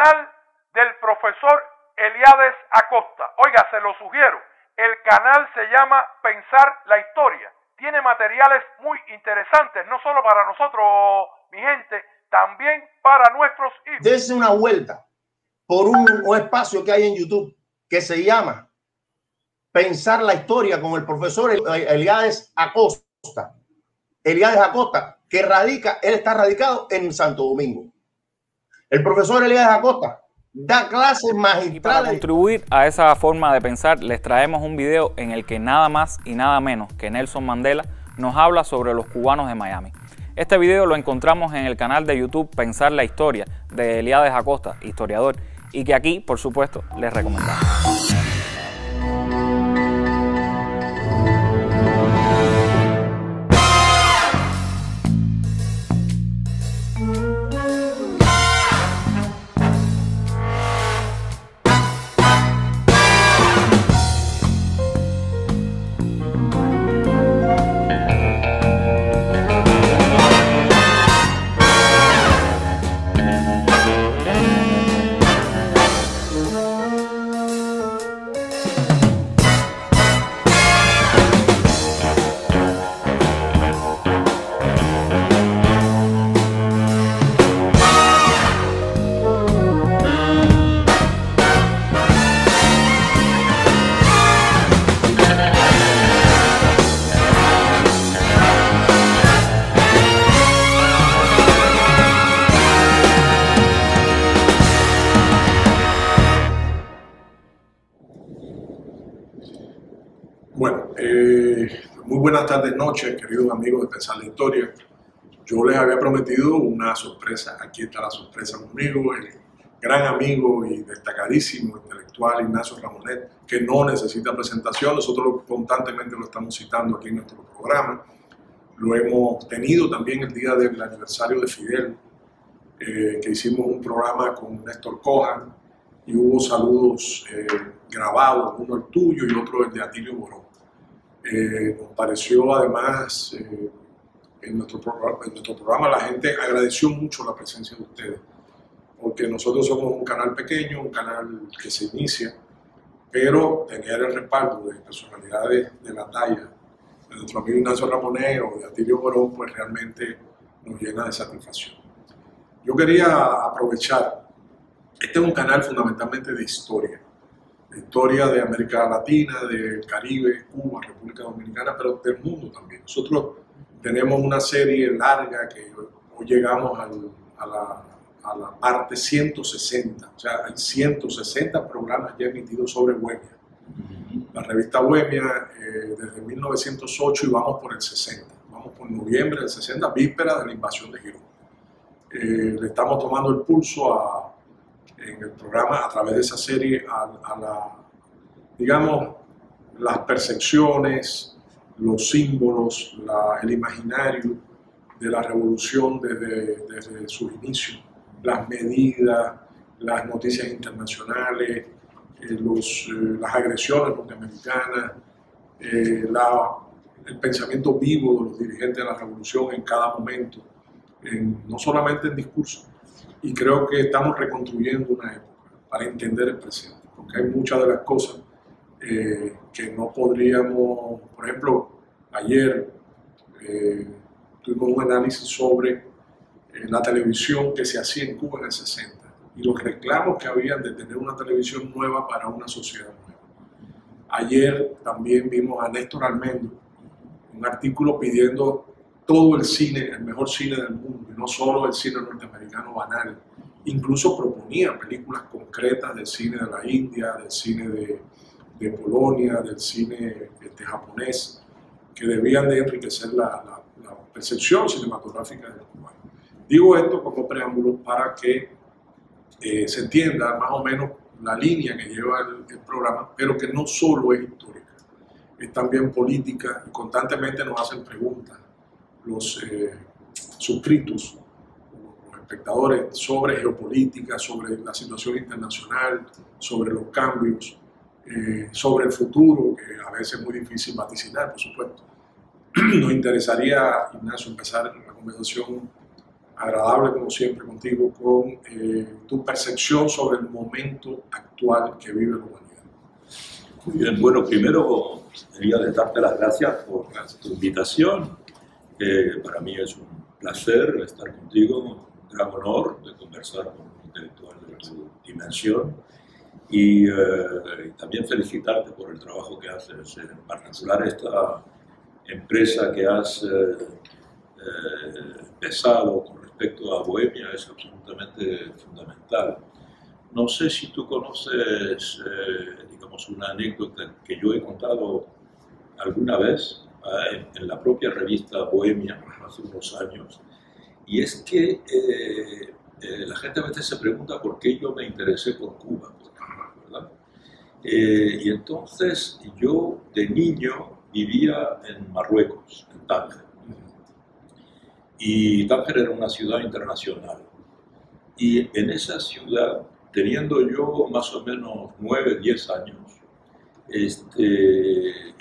canal del profesor Eliades Acosta. Oiga, se lo sugiero. El canal se llama Pensar la Historia. Tiene materiales muy interesantes, no solo para nosotros, mi gente, también para nuestros hijos. Dense una vuelta por un espacio que hay en YouTube que se llama Pensar la Historia con el profesor Eliades Acosta. Eliades Acosta, que él está radicado en Santo Domingo. El profesor Eliades Acosta da clases magistrales. Y para contribuir a esa forma de pensar, les traemos un video en el que nada más y nada menos que Nelson Mandela nos habla sobre los cubanos de Miami. Este video lo encontramos en el canal de YouTube Pensar la Historia de Eliades Acosta, historiador, y que aquí, por supuesto, les recomendamos. Bueno, muy buenas tardes, noches, queridos amigos de Pensar la Historia. Yo les había prometido una sorpresa. Aquí está la sorpresa conmigo, el gran amigo y destacadísimo intelectual Ignacio Ramonet, que no necesita presentación. Nosotros constantemente lo estamos citando aquí en nuestro programa. Lo hemos tenido también el día del aniversario de Fidel, que hicimos un programa con Néstor Cohan y hubo saludos grabados, uno el tuyo y otro el de Atilio Borón. Nos pareció además, en nuestro programa la gente agradeció mucho la presencia de ustedes, porque nosotros somos un canal pequeño, un canal que se inicia, pero tener el respaldo de personalidades de la talla de nuestro amigo Ignacio Ramonet o de Atilio Borón, pues realmente nos llena de satisfacción. Yo quería aprovechar, este es un canal fundamentalmente de historia de América Latina, del Caribe, Cuba, República Dominicana, pero del mundo también. Nosotros tenemos una serie larga que hoy llegamos a la parte 160, o sea, hay 160 programas ya emitidos sobre Bohemia. La revista Bohemia desde 1908 y vamos por el 60, vamos por noviembre del 60, víspera de la invasión de Girón. Le estamos tomando el pulso en el programa, a través de esa serie, digamos, las percepciones, los símbolos, el imaginario de la revolución desde sus inicios, las medidas, las noticias internacionales, las agresiones norteamericanas, el pensamiento vivo de los dirigentes de la revolución en cada momento, no solamente en discurso. Y creo que estamos reconstruyendo una época para entender el presente, porque hay muchas de las cosas que no podríamos, por ejemplo, ayer tuvimos un análisis sobre la televisión que se hacía en Cuba en el 60 y los reclamos que habían de tener una televisión nueva para una sociedad nueva. Ayer también vimos a Néstor Almendro, un artículo pidiendo todo el cine, el mejor cine del mundo, y no solo el cine norteamericano banal. Incluso proponía películas concretas del cine de la India, del cine de Polonia, del cine japonés, que debían de enriquecer la percepción cinematográfica del cubano. Digo esto como preámbulo para que se entienda más o menos la línea que lleva el programa, pero que no solo es histórica, es también política, y constantemente nos hacen preguntas los suscritos, los espectadores, sobre geopolítica, sobre la situación internacional, sobre los cambios, sobre el futuro, que a veces es muy difícil vaticinar, por supuesto. Nos interesaría, Ignacio, empezar la conversación agradable como siempre contigo, con tu percepción sobre el momento actual que vive la humanidad. Muy bien, bueno, primero quería darte las gracias por tu invitación. Para mí es un placer estar contigo, un gran honor de conversar con un intelectual de tu dimensión y también felicitarte por el trabajo que haces, en particular esta empresa que has empezado con respecto a Bohemia es absolutamente fundamental. No sé si tú conoces, digamos, una anécdota que yo he contado alguna vez en la propia revista Bohemia hace unos años, y es que la gente a veces se pregunta por qué yo me interesé por Cuba, ¿verdad? Y entonces yo de niño vivía en Marruecos, en Tánger. Y Tánger era una ciudad internacional. Y en esa ciudad, teniendo yo más o menos 9, 10 años,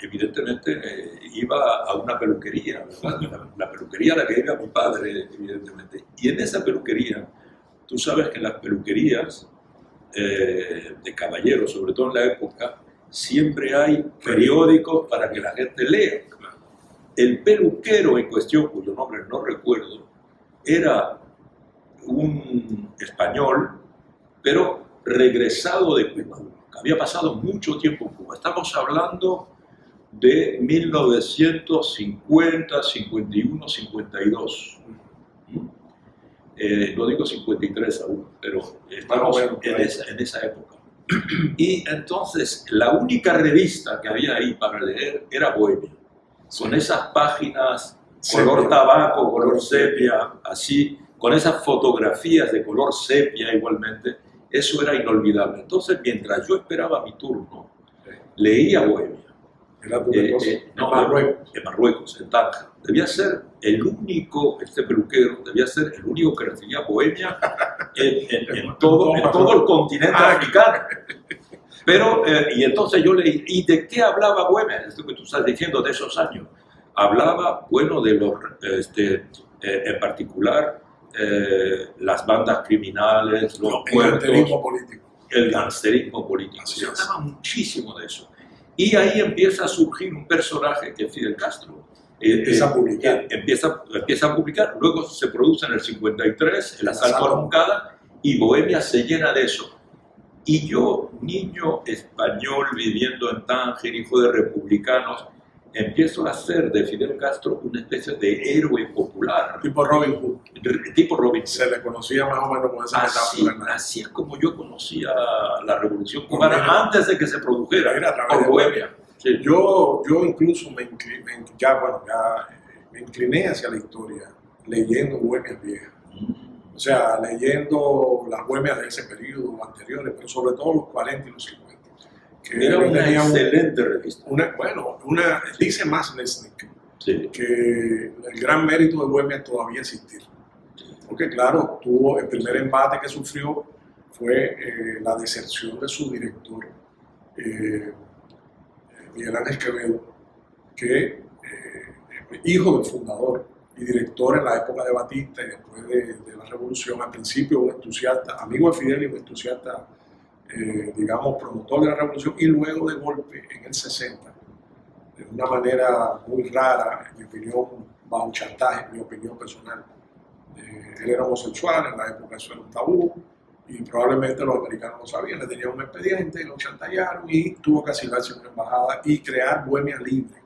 evidentemente iba a una peluquería, ¿verdad? La peluquería a la que iba mi padre, evidentemente. Y en esa peluquería, tú sabes que en las peluquerías de caballeros, sobre todo en la época, siempre hay periódicos para que la gente lea. El peluquero en cuestión, cuyo nombre no recuerdo, era un español, pero regresado de Cuba. Había pasado mucho tiempo en Cuba. Estamos hablando de 1950, 51, 52. No digo 53 aún, pero estamos en esa época. Y entonces la única revista que había ahí para leer era Bohemia, con esas páginas color tabaco, color sepia, así, con esas fotografías de color sepia igualmente. Eso era inolvidable. Entonces, mientras yo esperaba mi turno, leía Bohemia. En Marruecos, en Tánger. Debía ser el único, este peluquero, debía ser el único que recibía Bohemia en todo el continente africano. Pero, y entonces yo leí, ¿y de qué hablaba Bohemia? Esto que tú estás diciendo de esos años. Hablaba, bueno, de los, en particular, las bandas criminales, los puertos, el gangsterismo político. Se hablaba muchísimo de eso. Y ahí empieza a surgir un personaje que es Fidel Castro. Empieza a publicar, luego se produce en el 53 el asalto a la Moncada y Bohemia se llena de eso. Y yo, niño español viviendo en Tánger, hijo de republicanos, empiezo a hacer de Fidel Castro una especie de héroe popular. Tipo Robin Hood. Tipo Robin Hood. Se le conocía más o menos con esa metáfora. Así es como yo conocía la Revolución Cubana antes de que se produjera. Por Bohemia. Sí. Yo incluso me incliné hacia la historia leyendo Bohemias viejas. O sea, leyendo las Bohemias de ese periodo, anteriores, pero sobre todo los 40 y los 50. Que era una excelente revista. Dice más Lesnick, sí, que el gran mérito de Bohemia es todavía existir. Porque claro, tuvo el primer embate que sufrió fue la deserción de su director, Miguel Ángel Quevedo, que hijo del fundador y director en la época de Batista y después de la Revolución, al principio un entusiasta, amigo de Fidel y un entusiasta, digamos, promotor de la Revolución, y luego de golpe en el 60, de una manera muy rara, en mi opinión, bajo chantaje, en mi opinión personal. Él era homosexual, en la época eso era un tabú, y probablemente los americanos no sabían, le tenían un expediente y lo chantajearon y tuvo que asilarse en una embajada y crear Bohemia libre,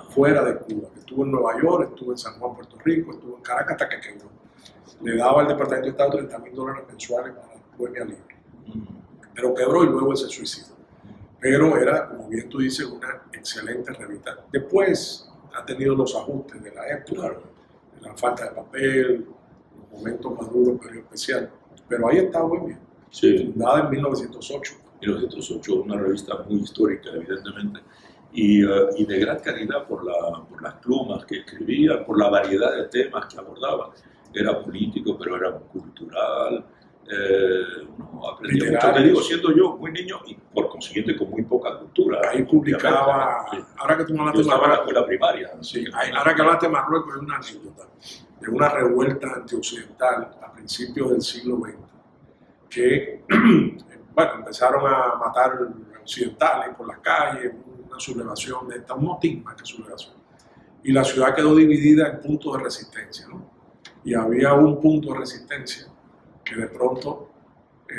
fuera de Cuba. Estuvo en Nueva York, estuvo en San Juan, Puerto Rico, estuvo en Caracas hasta que quebró. Le daba al Departamento de Estado $30,000 mensuales para Bohemia libre. Pero quebró y luego él se suicidó. Pero era, como bien tú dices, una excelente revista. Después ha tenido los ajustes de la época, la falta de papel, los momentos más duros del periodo especial. Pero ahí está Bohemia, sí, fundada en 1908. 1908, una revista muy histórica, evidentemente, y de gran calidad por las plumas que escribía, por la variedad de temas que abordaba. Era político, pero era cultural. Aprendí mucho, te digo, siendo yo muy niño y por consiguiente con muy poca cultura. Ahí publicaba, sí. Ahora que tú me hablaste yo estaba en la escuela primaria. Sí, ahora que hablaste de Marruecos, es una anécdota. de una revuelta antioccidental a principios del siglo XX, que bueno, empezaron a matar occidentales por las calles, una sublevación de esta, un motín más que sublevación. Y la ciudad quedó dividida en puntos de resistencia, ¿no? Y había un punto de resistencia que de pronto,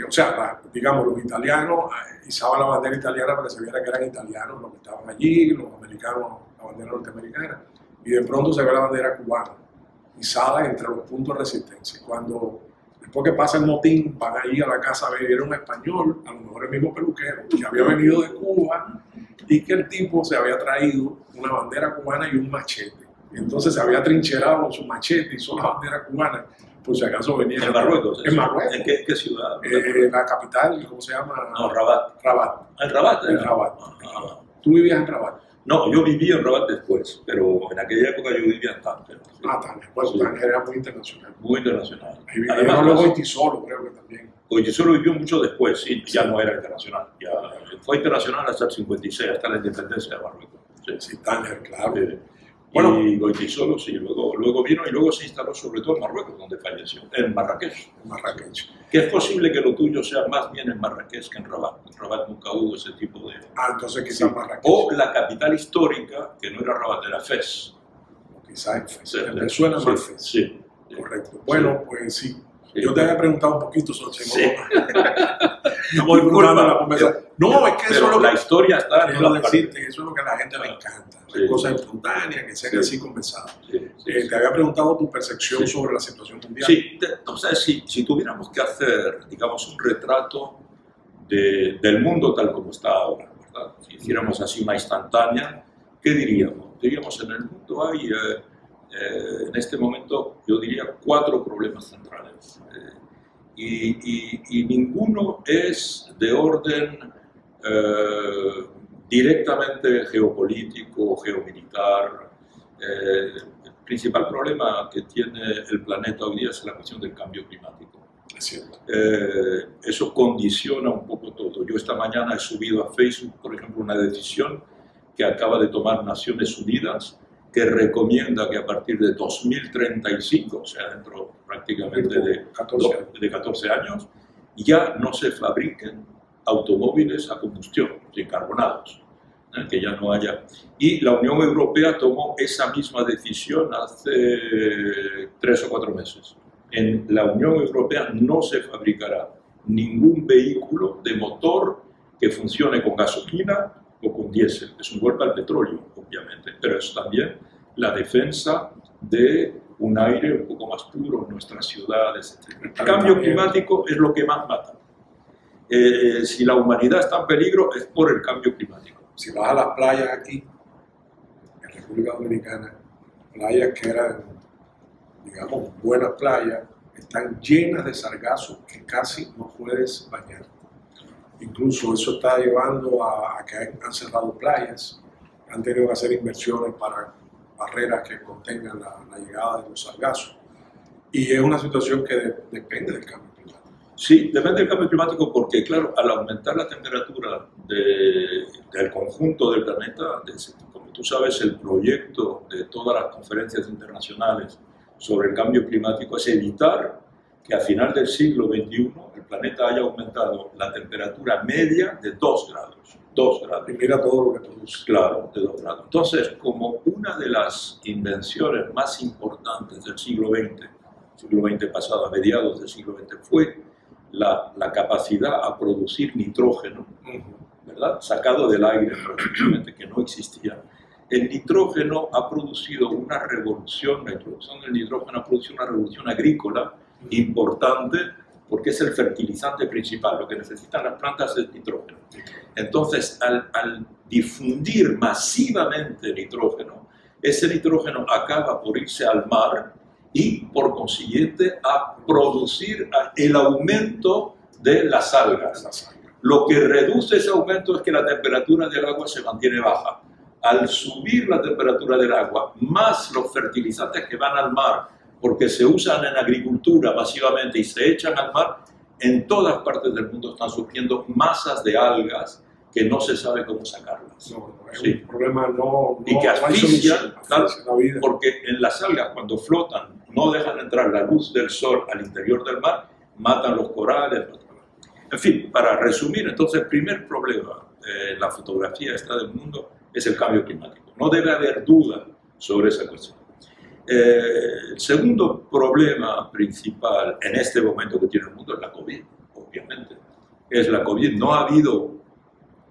o sea, digamos, los italianos izaban la bandera italiana para que se viera que eran italianos los que estaban allí, los americanos, la bandera norteamericana, y de pronto se ve la bandera cubana izada entre los puntos de resistencia. Cuando después que pasa el motín, van ahí a la casa a ver, era un español, a lo mejor el mismo peluquero, que había venido de Cuba y que el tipo se había traído una bandera cubana y un machete. Y entonces se había trincherado con su machete y hizo la bandera cubana, por si acaso venía. ¿En Marruecos? En Marruecos. ¿En qué ciudad? La capital, ¿cómo se llama? No, Rabat. Rabat. ¿En Rabat? En Rabat. ¿Tú vivías en Rabat? No, yo viví en Rabat después, pero en aquella época yo vivía en Tánger. Tánger. Bueno, Sí. Tánger era muy internacional. Muy internacional. Ahí vivieron luego Goytisolo, creo que también. Goytisolo vivió mucho después, sí, ya no era internacional. Ya fue internacional hasta el 56, hasta la independencia de Marruecos. Sí, Tánger, claro. Bueno, y Goytisolo sí, luego vino y luego se instaló sobre todo en Marruecos, donde falleció, en Marrakech. Que es posible que lo tuyo sea más bien en Marrakech que en Rabat. En Rabat nunca hubo ese tipo de... Entonces quizás sí. Marrakech. O la capital histórica, que no era Rabat, era Fez. O quizás en Fez. Sí, Me suena más Fez. Sí. Correcto. Bueno, pues sí. Yo te había preguntado un poquito sobre sí. Estamos disfrutando la conversación. No, es que eso es lo que la historia está en la decirte, eso es lo que a la gente le encanta. Sí. Cosas espontáneas, que sean así conversadas. Sí, te había preguntado tu percepción sobre la situación mundial. Sí, entonces si tuviéramos que hacer, digamos, un retrato del mundo tal como está ahora, ¿verdad? Si hiciéramos así una instantánea, ¿qué diríamos? Diríamos, en el mundo hay, en este momento, yo diría 4 problemas centrales. Y ninguno es de orden directamente geopolítico o geomilitar. El principal problema que tiene el planeta hoy día es la cuestión del cambio climático. Es cierto. Eso condiciona un poco todo. Yo esta mañana he subido a Facebook, por ejemplo, una decisión que acaba de tomar Naciones Unidas, que recomienda que a partir de 2035, o sea, dentro prácticamente de 14 años, ya no se fabriquen automóviles a combustión, carbonados, que ya no haya. Y la Unión Europea tomó esa misma decisión hace 3 o 4 meses. En la Unión Europea no se fabricará ningún vehículo de motor que funcione con gasolina o con diésel. Es un golpe al petróleo, obviamente, pero es también la defensa de un aire un poco más puro en nuestras ciudades, etc. El cambio climático es lo que más mata. Si la humanidad está en peligro es por el cambio climático. Si vas a las playas aquí, en República Dominicana, playas que eran, digamos, buenas playas, están llenas de sargazos que casi no puedes bañar. Incluso eso está llevando a que han cerrado playas, han tenido que hacer inversiones para barreras que contengan la llegada de los sargazos. Y es una situación que depende del cambio climático. Sí, depende del cambio climático porque, claro, al aumentar la temperatura del conjunto del planeta, como tú sabes, el proyecto de todas las conferencias internacionales sobre el cambio climático es evitar que a final del siglo XXI el planeta haya aumentado la temperatura media de 2 grados. 2 grados. Y mira todo lo que produce. Claro, de 2 grados. Entonces, como una de las invenciones más importantes del siglo XX pasado, a mediados del siglo XX, fue la capacidad a producir nitrógeno, ¿verdad? Sacado del aire, prácticamente, que no existía. El nitrógeno ha producido una revolución, la introducción del nitrógeno ha producido una revolución agrícola importante porque es el fertilizante principal. Lo que necesitan las plantas es nitrógeno. Entonces, al difundir masivamente nitrógeno, ese nitrógeno acaba por irse al mar y, por consiguiente, a producir el aumento de las algas. Lo que reduce ese aumento es que la temperatura del agua se mantiene baja. Al subir la temperatura del agua, más los fertilizantes que van al mar, porque se usan en agricultura masivamente y se echan al mar, en todas partes del mundo están surgiendo masas de algas que no se sabe cómo sacarlas. No, es un problema y que asfixian, la vida. porque en las algas cuando flotan no dejan entrar la luz del sol al interior del mar, matan los corales. En fin, para resumir, entonces el primer problema en la fotografía esta del mundo es el cambio climático. No debe haber duda sobre esa cuestión. El segundo problema principal en este momento que tiene el mundo es la COVID, obviamente. Es la COVID. No ha habido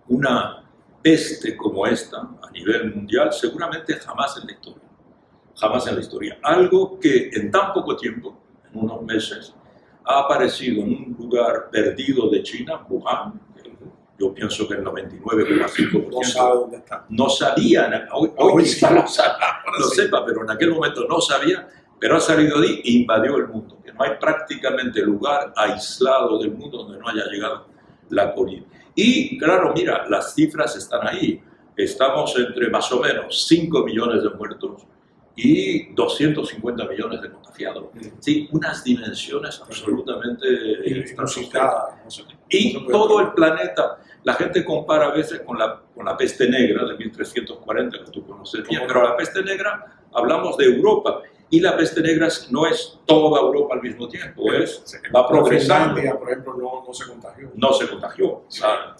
una peste como esta a nivel mundial, seguramente jamás en la historia. Jamás en la historia. Algo que en tan poco tiempo, en unos meses, ha aparecido en un lugar perdido de China, Wuhan. Yo pienso que el 99,5% no sabe dónde está. No sabían, hoy quizá lo sepa, pero en aquel momento no sabía, pero ha salido de ahí e invadió el mundo. Que no hay prácticamente lugar aislado del mundo donde no haya llegado la COVID. Y claro, mira, las cifras están ahí. Estamos entre más o menos 5 millones de muertos y 250 millones de contagiados. Sí, unas dimensiones absolutamente inusitadas. Y todo el planeta, la gente compara a veces con la peste negra de 1340, que tú conoces bien, pero la peste negra hablamos de Europa. Y la peste negra no es toda Europa al mismo tiempo, va progresando. Finlandia, por ejemplo, no se contagió. No se contagió,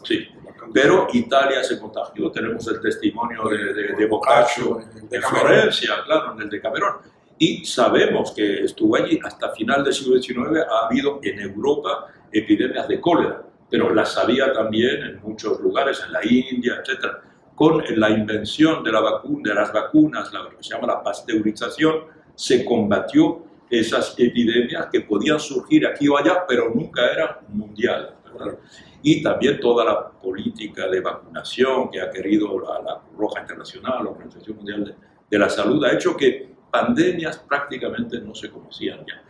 sí. Pero Italia se contagió. Tenemos el testimonio de Boccaccio en Florencia, claro, en el Decamerón. Y sabemos que estuvo allí hasta final del siglo XIX. Ha habido en Europa epidemias de cólera, pero las había también en muchos lugares, en la India, etc. Con la invención de las vacunas, lo que se llama la pasteurización, se combatió esas epidemias que podían surgir aquí o allá, pero nunca eran mundiales, ¿verdad? Y también toda la política de vacunación que ha querido la Cruz Roja Internacional, la Organización Mundial de la Salud, ha hecho que pandemias prácticamente no se conocían ya.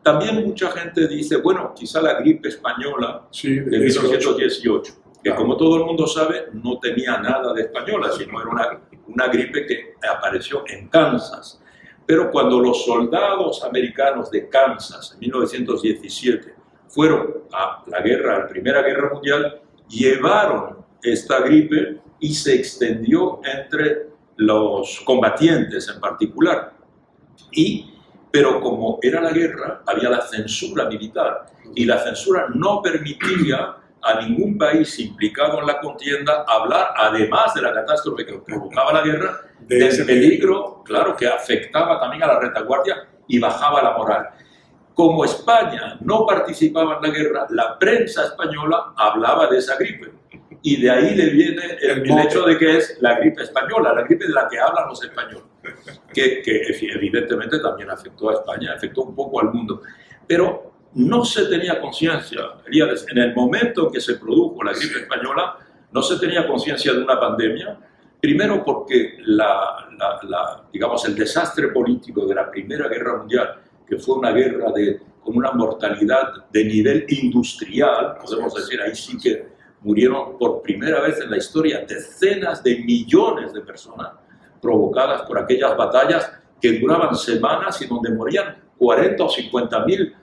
También mucha gente dice, bueno, quizá la gripe española de 1818, que como todo el mundo sabe, no tenía nada de española, sino era una gripe que apareció en Kansas. Pero cuando los soldados americanos de Kansas en 1917 fueron a la Primera Guerra Mundial, llevaron esta gripe y se extendió entre los combatientes en particular. Pero como era la guerra, había la censura militar y la censura no permitía a ningún país implicado en la contienda hablar, además de la catástrofe que provocaba la guerra, del peligro, claro, que afectaba también a la retaguardia y bajaba la moral. Como España no participaba en la guerra, la prensa española hablaba de esa gripe. Y de ahí le viene el hecho de que es la gripe española, la gripe de la que hablan los españoles, que evidentemente también afectó a España, afectó un poco al mundo. Pero no se tenía conciencia, Elías, en el momento en que se produjo la gripe española, no se tenía conciencia de una pandemia, primero porque digamos, el desastre político de la Primera Guerra Mundial, que fue una guerra con una mortalidad de nivel industrial, podemos decir, ahí sí que murieron por primera vez en la historia decenas de millones de personas provocadas por aquellas batallas que duraban semanas y donde morían 40 o 50 mil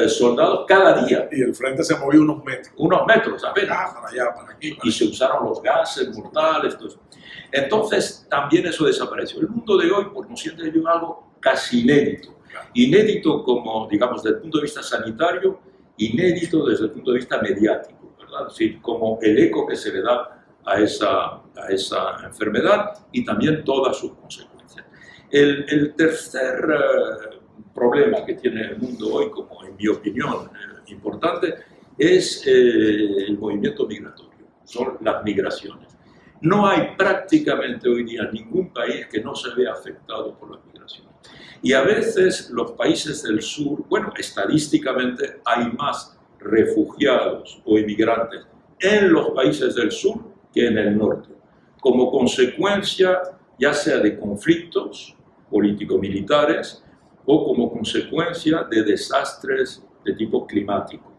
soldados cada día. Y el frente se movió unos metros. Unos metros apenas. Para allá, para aquí. Y se usaron los gases mortales. Entonces también eso desapareció. El mundo de hoy, por consciente, es algo casi inédito. Inédito como, digamos, desde el punto de vista sanitario, inédito desde el punto de vista mediático, ¿verdad? Es decir, como el eco que se le da a esa enfermedad y también todas sus consecuencias. El tercer problema que tiene el mundo hoy, como en mi opinión importante, es el movimiento migratorio, son las migraciones. No hay prácticamente hoy día ningún país que no se vea afectado por las migraciones. Y a veces los países del sur, bueno, estadísticamente hay más refugiados o inmigrantes en los países del sur que en el norte, como consecuencia ya sea de conflictos político-militares o como consecuencia de desastres de tipo climático.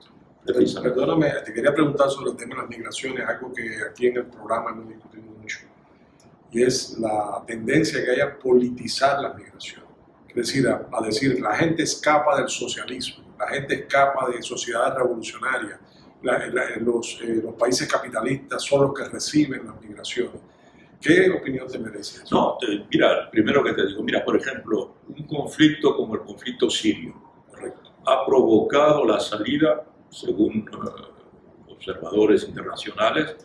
Perdóname, te quería preguntar sobre el tema de las migraciones, algo que aquí en el programa hemos discutido mucho, y es la tendencia que hay a politizar las migraciones. Es decir, a decir, la gente escapa del socialismo, la gente escapa de sociedades revolucionarias, los países capitalistas son los que reciben las migraciones. ¿Qué opinión te merece eso? No, mira, primero que te digo, mira, por ejemplo, un conflicto como el conflicto sirio, Correcto. ha provocado la salida, según observadores internacionales,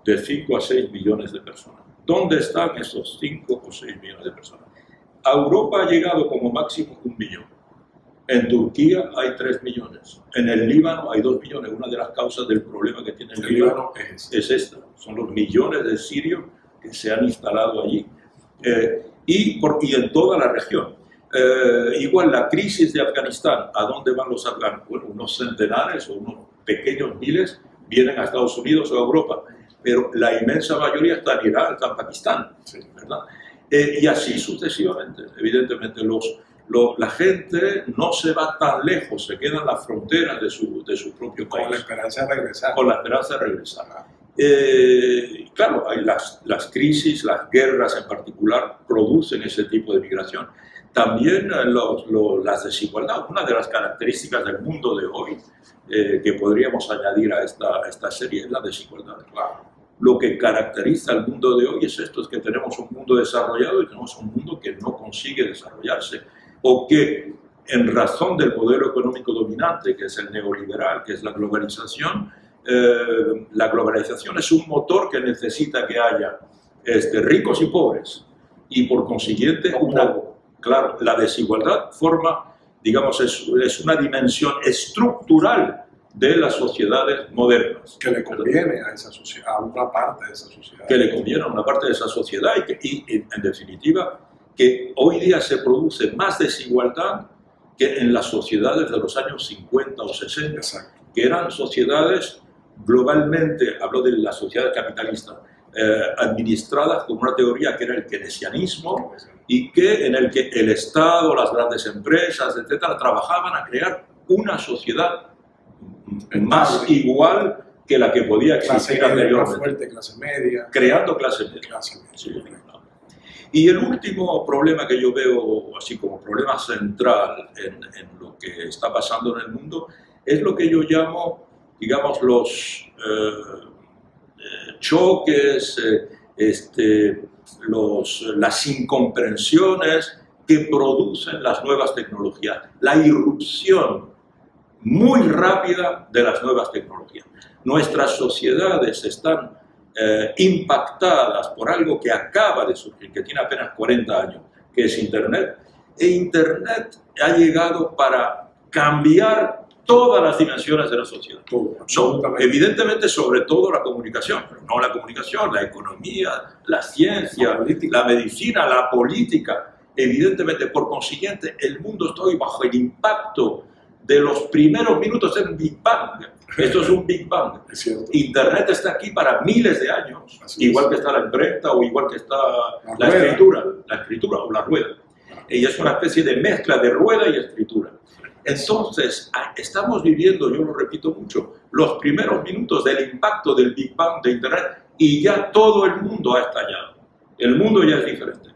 de 5 a 6 millones de personas. ¿Dónde están esos 5 o 6 millones de personas? A Europa ha llegado como máximo 1 millón. En Turquía hay 3 millones. En el Líbano hay 2 millones. Una de las causas del problema que tiene el Líbano es esta. Son los millones de sirios que se han instalado allí. Y en toda la región. Igual la crisis de Afganistán. ¿A dónde van los afganos? Bueno, unos centenares o unos pequeños miles vienen a Estados Unidos o a Europa. Pero la inmensa mayoría está en Irán, está en Pakistán, ¿verdad? Y así sucesivamente. Evidentemente, la gente no se va tan lejos, se queda en las fronteras de su propio país. Con la esperanza de regresar. Con la esperanza de regresar. Claro, hay las crisis, las guerras en particular, producen ese tipo de migración. También las desigualdades. Una de las características del mundo de hoy que podríamos añadir a esta serie es la desigualdad. Claro. Lo que caracteriza al mundo de hoy es esto, es que tenemos un mundo desarrollado y tenemos un mundo que no consigue desarrollarse, o que en razón del modelo económico dominante, que es el neoliberal, que es la globalización es un motor que necesita que haya ricos y pobres, y por consiguiente, claro, la desigualdad forma, digamos, es una dimensión estructural de las sociedades modernas. Que le conviene a esa sociedad, a una parte de esa sociedad. Que le conviene a una parte de esa sociedad y en definitiva, que hoy día se produce más desigualdad que en las sociedades de los años 50 o 60, Exacto. Que eran sociedades globalmente, hablo de la sociedad capitalista, administradas con una teoría que era el keynesianismo, y en el que el Estado, las grandes empresas, etcétera, trabajaban a crear una sociedad más igual que la que podía existir anteriormente. Fuerte, clase media. Creando clase media. Sí. Y el último problema que yo veo, así como problema central en lo que está pasando en el mundo, es lo que yo llamo, digamos, los choques, las incomprensiones que producen las nuevas tecnologías, la irrupción muy rápida de las nuevas tecnologías. Nuestras sociedades están impactadas por algo que acaba de surgir, que tiene apenas 40 años, que es Internet. E Internet ha llegado para cambiar todas las dimensiones de la sociedad. Evidentemente, sobre todo la comunicación, pero no la comunicación, la economía, la ciencia, la medicina, la política. Evidentemente, por consiguiente, el mundo está hoy bajo el impacto de los primeros minutos del Big Bang. Esto es un Big Bang. Internet está aquí para miles de años, igual que está la imprenta o igual que está la escritura o la rueda. Y es una especie de mezcla de rueda y escritura. Entonces, estamos viviendo, yo lo repito mucho, los primeros minutos del impacto del Big Bang de Internet, y ya todo el mundo ha estallado. El mundo ya es diferente.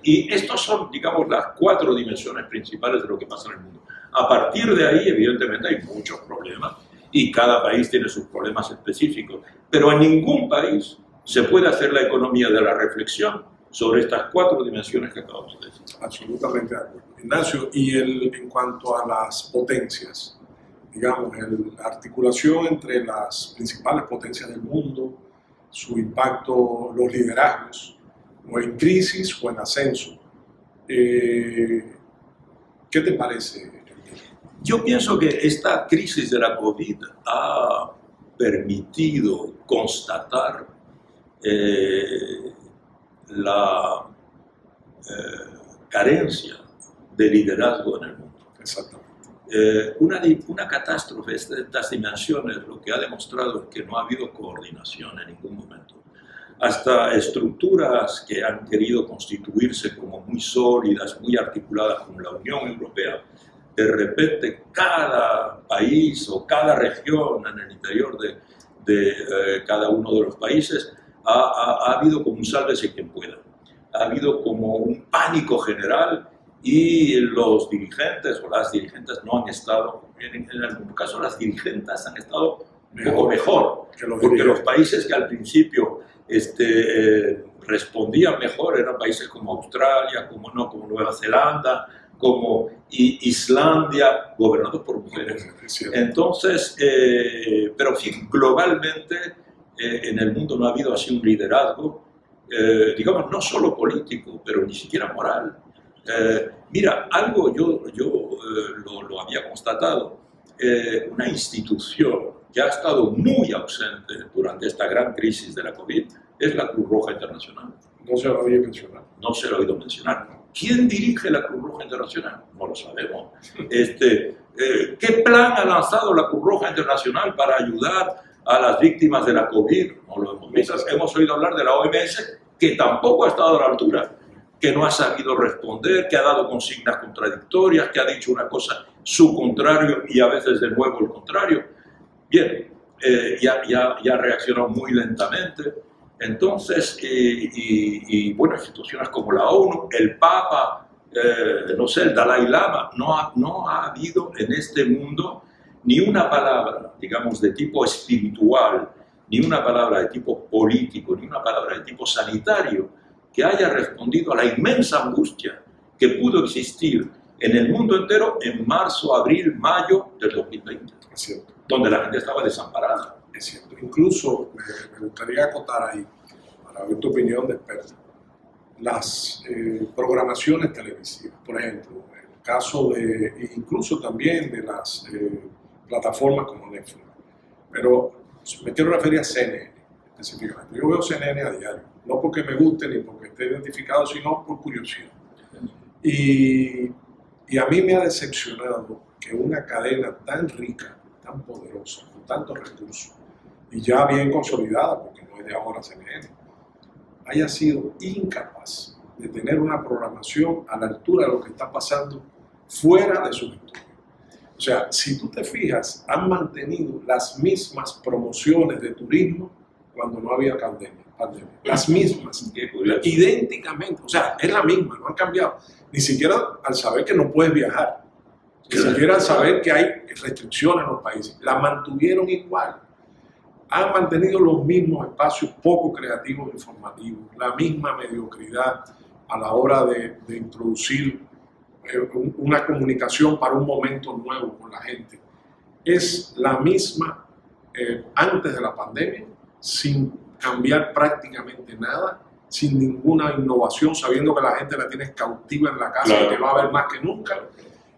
Y estos son, digamos, las 4 dimensiones principales de lo que pasa en el mundo. A partir de ahí, evidentemente, hay muchos problemas y cada país tiene sus problemas específicos, pero en ningún país se puede hacer la economía de la reflexión sobre estas 4 dimensiones que acabamos de decir. Absolutamente de acuerdo. Ignacio, y en cuanto a las potencias, digamos, la articulación entre las principales potencias del mundo, su impacto, los liderazgos, o en crisis o en ascenso, ¿qué te parece? Yo pienso que esta crisis de la COVID ha permitido constatar la carencia de liderazgo en el mundo. Exactamente. Una catástrofe de estas dimensiones lo que ha demostrado es que no ha habido coordinación en ningún momento. Hasta estructuras que han querido constituirse como muy sólidas, muy articuladas, como la Unión Europea, de repente cada país o cada región en el interior de cada uno de los países ha habido como un sálvese quien pueda. Ha habido como un pánico general y los dirigentes o las dirigentes no han estado, en algún caso las dirigentes han estado un poco mejor, porque los países que al principio respondían mejor eran países como Australia, como Nueva Zelanda, como Islandia, gobernados por mujeres. Entonces, pero sí, globalmente en el mundo no ha habido así un liderazgo, digamos, no solo político, pero ni siquiera moral. Mira, algo yo lo había constatado, una institución que ha estado muy ausente durante esta gran crisis de la COVID es la Cruz Roja Internacional. No se lo había mencionado. No se lo ha oído mencionar. ¿Quién dirige la Cruz Roja Internacional? No lo sabemos. ¿Qué plan ha lanzado la Cruz Roja Internacional para ayudar a las víctimas de la COVID? No lo hemos visto. Hemos oído hablar de la OMS, que tampoco ha estado a la altura, que no ha sabido responder, que ha dado consignas contradictorias, que ha dicho una cosa su contrario y a veces de nuevo el contrario. Bien, ya ha reaccionado muy lentamente. Entonces, bueno, instituciones como la ONU, el Papa, no sé, el Dalai Lama, no ha habido en este mundo ni una palabra, digamos, de tipo espiritual, ni una palabra de tipo político, ni una palabra de tipo sanitario que haya respondido a la inmensa angustia que pudo existir en el mundo entero en marzo, abril, mayo del 2020, Es cierto. donde la gente estaba desamparada. Es cierto. Incluso me gustaría acotar ahí, para ver tu opinión de experto, las programaciones televisivas, por ejemplo, el caso de, incluso también de las plataformas como Netflix. Pero me quiero referir a CNN específicamente. Yo veo CNN a diario, no porque me guste ni porque esté identificado, sino por curiosidad. Y a mí me ha decepcionado que una cadena tan rica, tan poderosa, con tantos recursos, y ya bien consolidada, porque no es de ahora CNN, haya sido incapaz de tener una programación a la altura de lo que está pasando fuera de su entorno. O sea, si tú te fijas, han mantenido las mismas promociones de turismo cuando no había pandemia. Las mismas, idénticamente. O sea, es la misma, no han cambiado. Ni siquiera al saber que no puedes viajar, ni siquiera al saber que hay restricciones en los países. La mantuvieron igual. Han mantenido los mismos espacios poco creativos e informativos, la misma mediocridad a la hora de introducir una comunicación para un momento nuevo con la gente. Es la misma antes de la pandemia, sin cambiar prácticamente nada, sin ninguna innovación, sabiendo que la gente la tienes cautiva en la casa, claro, que va a haber más que nunca,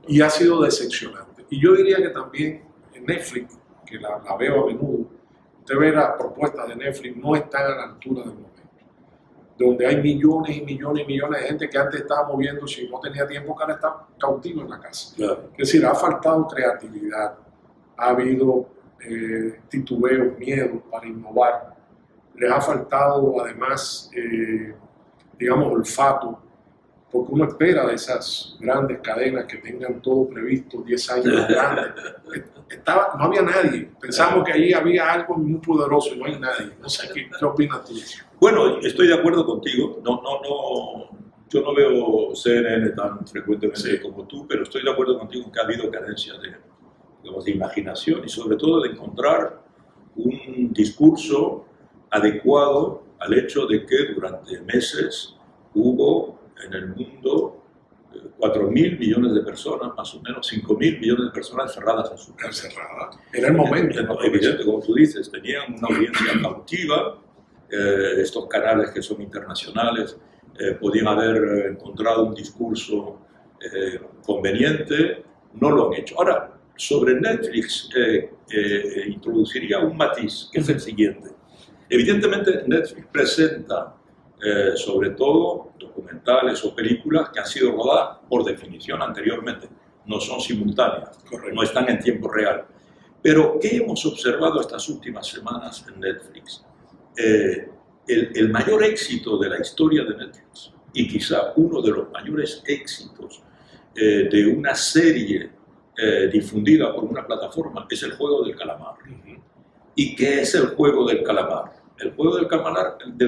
y ha sido decepcionante. Y yo diría que también en Netflix, que la veo a menudo, usted ve las propuestas de Netflix, no están a la altura del momento, donde hay millones y millones y millones de gente que antes estaba moviendo, si no tenía tiempo, que ahora está cautivo en la casa. Claro. Es decir, ha faltado creatividad, ha habido titubeos, miedos para innovar, les ha faltado además, digamos, olfato, porque uno espera de esas grandes cadenas que tengan todo previsto, 10 años grandes. No había nadie, pensamos que ahí había algo muy poderoso y no hay nadie. No sé, ¿qué opinas tú? Bueno, estoy de acuerdo contigo. Yo no veo CNN tan frecuentemente como tú, pero estoy de acuerdo contigo en que ha habido carencia de imaginación y sobre todo de encontrar un discurso adecuado al hecho de que durante meses hubo en el mundo 4.000 millones de personas, más o menos 5.000 millones de personas encerradas en su casa. Era el momento. Evidente, como tú dices, tenían una audiencia cautiva. Estos canales que son internacionales podían haber encontrado un discurso conveniente, no lo han hecho. Ahora, sobre Netflix introduciría un matiz, que es el siguiente. Evidentemente, Netflix presenta sobre todo documentales o películas que han sido rodadas por definición anteriormente, no son simultáneas, correcto, no están en tiempo real. Pero, ¿qué hemos observado estas últimas semanas en Netflix? El mayor éxito de la historia de Netflix, y quizá uno de los mayores éxitos de una serie difundida por una plataforma, es el juego del calamar. ¿Y qué es el juego del calamar? El juego del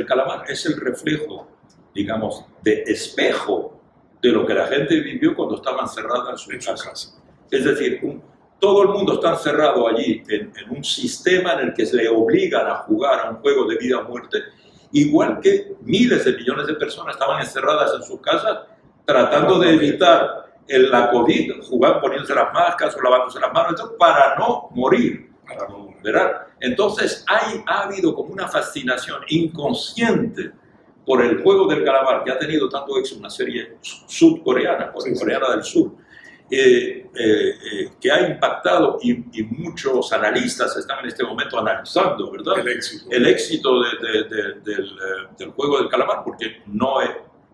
calamar es el reflejo, digamos, de espejo de lo que la gente vivió cuando estaba encerrada en su casa. Es decir, todo el mundo está encerrado allí en un sistema en el que se le obligan a jugar a un juego de vida o muerte, igual que miles de millones de personas estaban encerradas en sus casas tratando de evitar la COVID, poniéndose las máscaras o lavándose las manos, para no morir. ¿Verdad? Entonces ha habido como una fascinación inconsciente por el juego del calamar, que ha tenido tanto éxito, una serie sudcoreana, coreana del sur, que ha impactado y muchos analistas están en este momento analizando, ¿verdad? El éxito del juego del calamar, porque no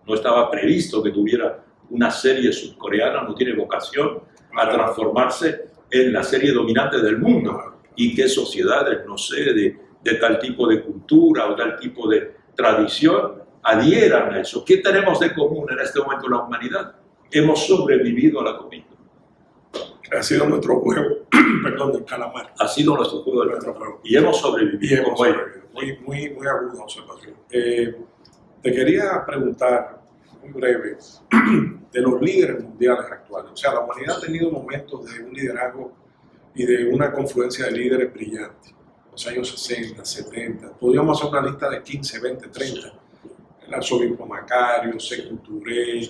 estaba previsto que tuviera una serie sudcoreana, no tiene vocación a transformarse en la serie dominante del mundo, y que sociedades, no sé, de tal tipo de cultura o tal tipo de tradición adhieran a eso. ¿Qué tenemos de común en este momento en la humanidad? Hemos sobrevivido a la COVID. Ha sido nuestro juego, perdón, del calamar. Ha sido nuestro juego del calamar. Y hemos sobrevivido. Muy aguda observación. Te quería preguntar, muy breve, de los líderes mundiales actuales. O sea, la humanidad ha tenido momentos de un liderazgo y de una confluencia de líderes brillantes. Los años 60, 70. Podríamos hacer una lista de 15, 20, 30. El arzobispo Macario, Sékou Touré,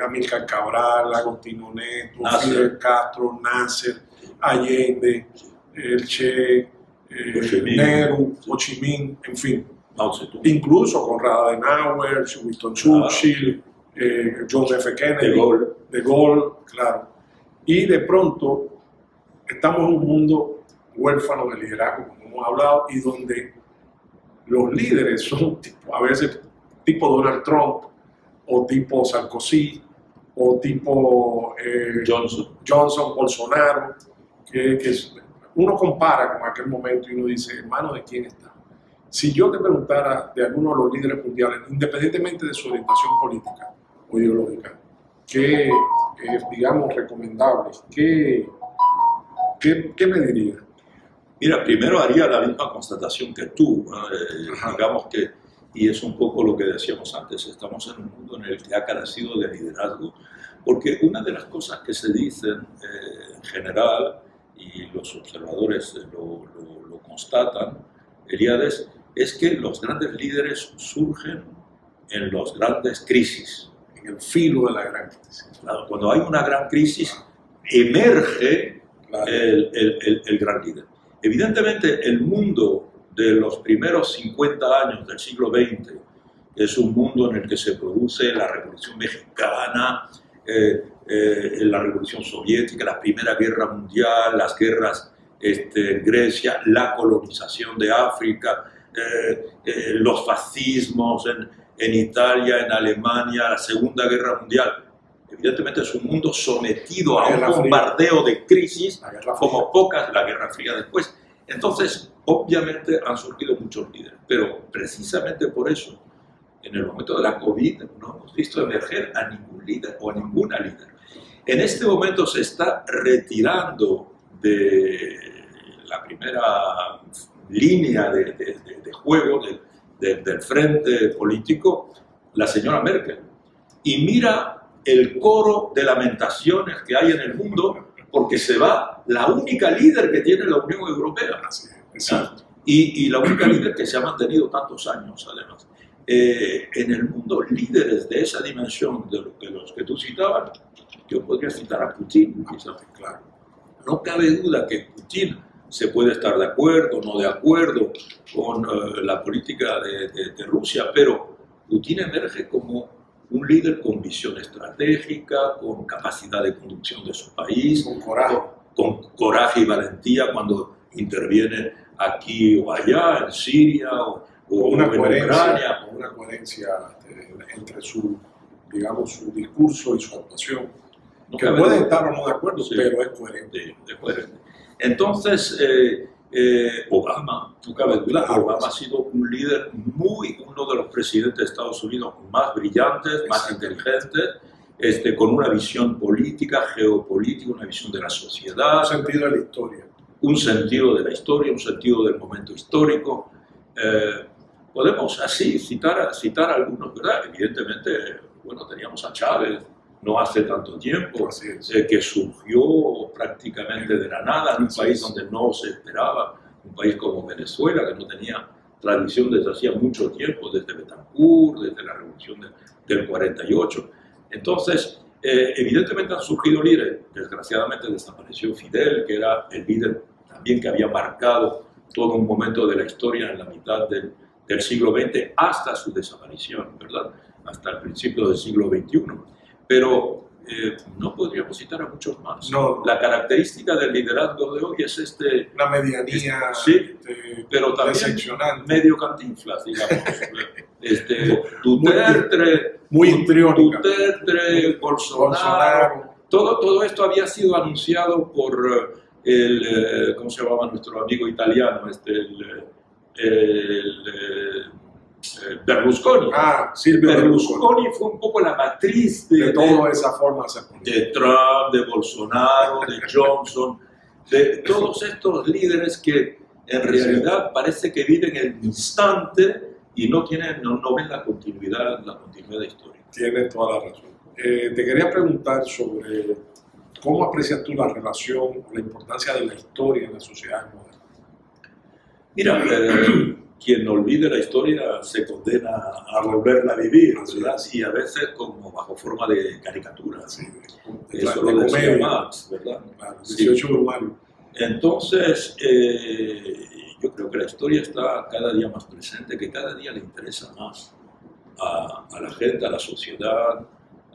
Amílcar Cabral, Agostino Neto, Fidel Castro, Nasser, Allende, el Che, Nehru, Ho Chi Minh, en fin. Incluso Konrad Adenauer, Winston Churchill, John F. Kennedy, De Gaulle, claro. Y de pronto estamos en un mundo huérfano de liderazgo, como hemos hablado, y donde los líderes son a veces tipo Donald Trump, o tipo Sarkozy, o tipo Johnson, Bolsonaro, que uno compara con aquel momento y uno dice, ¿hermano de quién está? Si yo te preguntara de alguno de los líderes mundiales, independientemente de su orientación política o ideológica, ¿qué es, digamos, recomendable? ¿Qué me diría? Mira, primero haría la misma constatación que tú, digamos que, y es un poco lo que decíamos antes, estamos en un mundo en el que ha carecido de liderazgo, porque una de las cosas que se dicen en general, y los observadores lo constatan, Elíades, es que los grandes líderes surgen en las grandes crisis, en el filo de la gran crisis. Cuando hay una gran crisis, emerge el gran líder. Evidentemente, el mundo de los primeros 50 años del siglo XX es un mundo en el que se produce la Revolución Mexicana, la Revolución Soviética, la Primera Guerra Mundial, las guerras en Grecia, la colonización de África, los fascismos en Italia, en Alemania, la Segunda Guerra Mundial. Evidentemente es un mundo sometido a un bombardeo de crisis como pocas, la Guerra Fría después. Entonces, obviamente han surgido muchos líderes, pero precisamente por eso, en el momento de la COVID, no hemos visto emerger a ningún líder o a ninguna líder. En este momento se está retirando de la primera línea de juego del frente político la señora Merkel. Y mira el coro de lamentaciones que hay en el mundo porque se va la única líder que tiene la Unión Europea. Y la única líder que se ha mantenido tantos años, además. En el mundo, líderes de esa dimensión de los que tú citabas, yo podría citar a Putin, quizás, claro. No cabe duda que Putin se puede estar de acuerdo o no de acuerdo con la política de Rusia, pero Putin emerge como un líder con visión estratégica, con capacidad de conducción de su país, con coraje y valentía cuando interviene aquí o allá, en Siria o una en Ucrania. Una coherencia entre su discurso y su actuación. No que puede estar o no de acuerdo, sí, pero es coherente. Entonces, Obama, no cabe duda, Obama ha sido un líder uno de los presidentes de Estados Unidos más brillantes, más inteligentes, con una visión política, geopolítica, una visión de la sociedad. Un sentido de la historia. Un sentido de la historia, un sentido del momento histórico. Podemos así citar algunos, ¿verdad? Evidentemente, bueno, teníamos a Chávez no hace tanto tiempo, que surgió prácticamente de la nada en un país donde no se esperaba, un país como Venezuela, que no tenía tradición desde hacía mucho tiempo, desde Betancourt, desde la revolución del 48. Entonces, evidentemente han surgido líderes. Desgraciadamente desapareció Fidel, que era el líder también que había marcado todo un momento de la historia en la mitad del siglo XX hasta su desaparición, ¿verdad? Hasta el principio del siglo XXI. Pero no podríamos citar a muchos más. No. La característica del liderazgo de hoy es una medianía sí, pero también decepcionante, medio Cantinflas, digamos. Duterte, muy histriónica. Duterte, Bolsonaro. Todo esto había sido anunciado por ¿cómo se llamaba nuestro amigo italiano? Berlusconi. Silvio Berlusconi fue un poco la matriz de toda esa forma de Trump, de Bolsonaro, de Johnson, de todos estos líderes que en realidad parece que viven el instante y no ven la continuidad de historia. Tienes toda la razón. Te quería preguntar sobre cómo aprecias tú la relación, la importancia de la historia en la sociedad moderna. Mira, quien olvide la historia se condena a volverla a vivir, ¿verdad? Y a veces como bajo forma de caricatura. Sí, eso lo decía Marx, ¿verdad? Claro, 18 Brumario. Entonces, yo creo que la historia está cada día más presente, que cada día le interesa más a la gente, a la sociedad,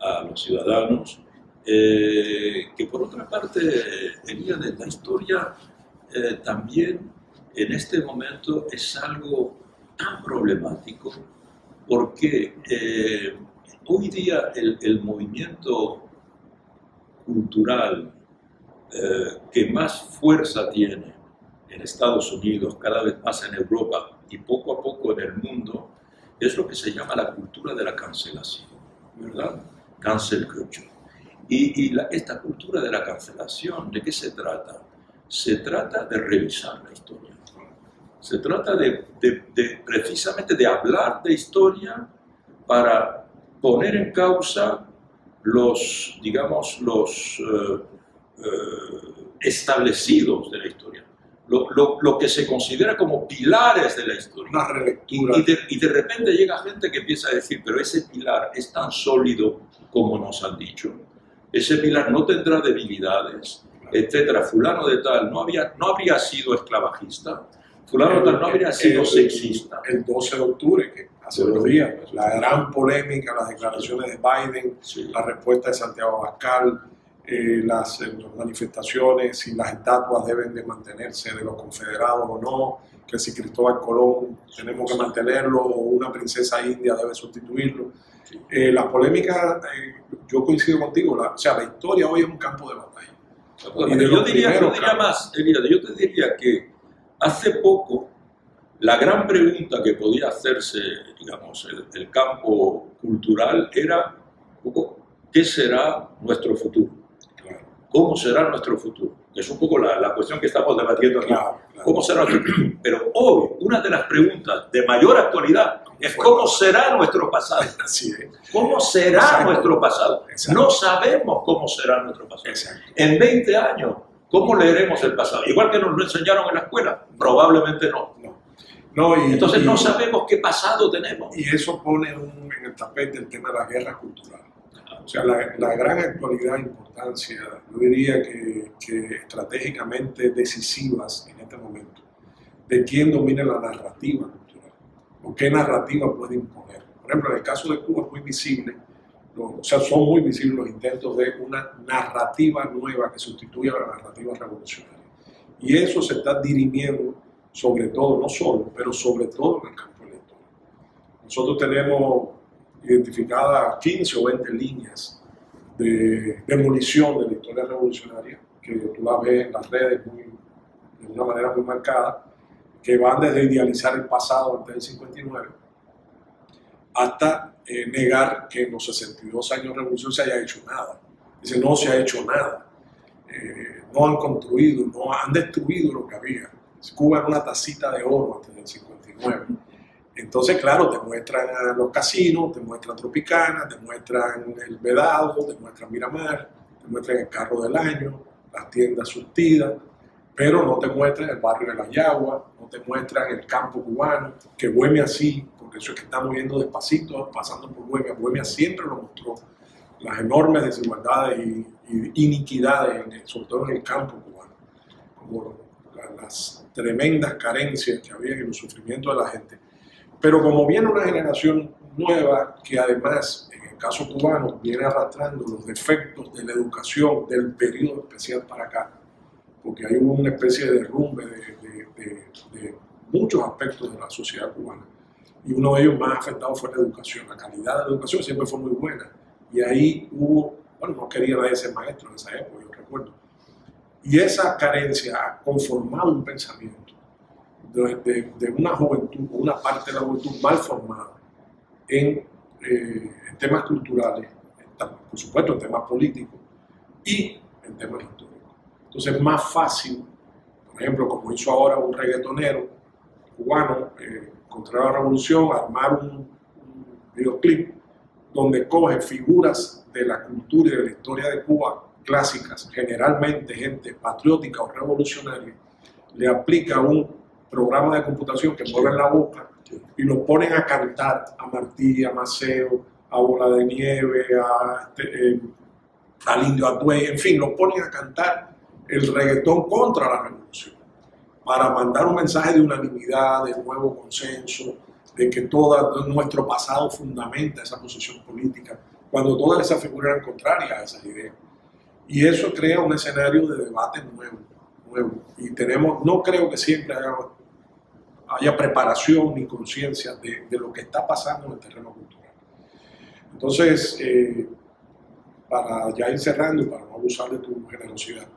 a los ciudadanos, que por otra parte, la historia también en este momento es algo tan problemático porque hoy día el movimiento cultural que más fuerza tiene en Estados Unidos, cada vez más en Europa y poco a poco en el mundo, es lo que se llama la cultura de la cancelación, ¿verdad? Cancel culture. Esta cultura de la cancelación, ¿de qué se trata? Se trata de revisar la historia. Se trata precisamente de hablar de historia para poner en causa los establecidos de la historia, lo que se considera como pilares de la historia. Una relectura. Y de repente llega gente que empieza a decir, pero ese pilar es tan sólido como nos han dicho. Ese pilar no tendrá debilidades, etcétera. Fulano de tal no habría sido esclavagista. Fulano de tal no habría sido sexista. El 12 de octubre, que hace unos días, la gran polémica, las declaraciones de Biden, sí, la respuesta de Santiago Abascal, las manifestaciones, si las estatuas deben de mantenerse de los confederados o no, que si Cristóbal Colón tenemos que mantenerlo o una princesa india debe sustituirlo. Sí. Las polémicas, yo coincido contigo, la historia hoy es un campo de batalla. Yo diría más, Elías, yo te diría que hace poco la gran pregunta que podía hacerse, digamos, el campo cultural era un poco, ¿qué será nuestro futuro? ¿Cómo será nuestro futuro? Es un poco la cuestión que estamos debatiendo aquí. Claro. ¿Cómo será nuestro futuro? Pero hoy, una de las preguntas de mayor actualidad es ¿cómo será nuestro pasado? Así es. ¿Cómo será Exacto. nuestro pasado? Exacto. No sabemos cómo será nuestro pasado. Exacto. En 20 años, ¿cómo leeremos el pasado? Igual que nos lo enseñaron en la escuela, probablemente no. Entonces no sabemos qué pasado tenemos. Y eso pone en el tapete el tema de la guerra cultural. O sea, la gran actualidad e importancia, yo diría que estratégicamente decisivas en este momento, de quién domina la narrativa cultural, o qué narrativa puede imponer. Por ejemplo, en el caso de Cuba es muy visible, son muy visibles los intentos de una narrativa nueva que sustituya a la narrativa revolucionaria. Y eso se está dirimiendo sobre todo, no solo, pero sobre todo en el campo electoral. Nosotros tenemos identificadas 15 o 20 líneas de demolición de la historia revolucionaria, que tú las ves en las redes de una manera muy marcada, que van desde idealizar el pasado antes del 59 hasta negar que en los 62 años de revolución se haya hecho nada. Dice, no se ha hecho nada. No han construido, no han destruido lo que había. Cuba era una tacita de oro antes del 59. Entonces, claro, te muestran a los casinos, te muestran Tropicana, te muestran el Vedado, te muestran Miramar, te muestran el carro del año, las tiendas surtidas, pero no te muestran el barrio de La Yagua, no te muestran el campo cubano, que Bohemia sí, porque eso es que estamos viendo despacito, pasando por Bohemia. Bohemia siempre lo mostró, las enormes desigualdades y iniquidades, sobre todo en el campo cubano, como las tremendas carencias que había en los sufrimientos de la gente. Pero como viene una generación nueva que además, en el caso cubano, viene arrastrando los defectos de la educación del periodo especial para acá, porque hay una especie de derrumbe de muchos aspectos de la sociedad cubana. Y uno de ellos más afectados fue la educación. La calidad de la educación siempre fue muy buena. Y ahí hubo, bueno, no quería nadie ser maestro en esa época, yo recuerdo. Y esa carencia ha conformado un pensamiento de una juventud, una parte de la juventud mal formada en temas culturales, por supuesto en temas políticos y en temas históricos. Entonces es más fácil, por ejemplo, como hizo ahora un reggaetonero cubano, contra la revolución, armar un videoclip donde coge figuras de la cultura y de la historia de Cuba clásicas, generalmente gente patriótica o revolucionaria, le aplica un programa de computación que mueven la boca y lo ponen a cantar a Martí, a Maceo, a Bola de Nieve, al Indio Atuey, en fin, lo ponen a cantar el reggaetón contra la revolución, para mandar un mensaje de unanimidad, de nuevo consenso, de que todo nuestro pasado fundamenta esa posición política, cuando todas esas figuras eran contrarias a esas ideas. Y eso crea un escenario de debate nuevo. Y no creo que siempre haya preparación ni conciencia de lo que está pasando en el terreno cultural. Entonces, para ya ir cerrando y para no abusar de tu generosidad,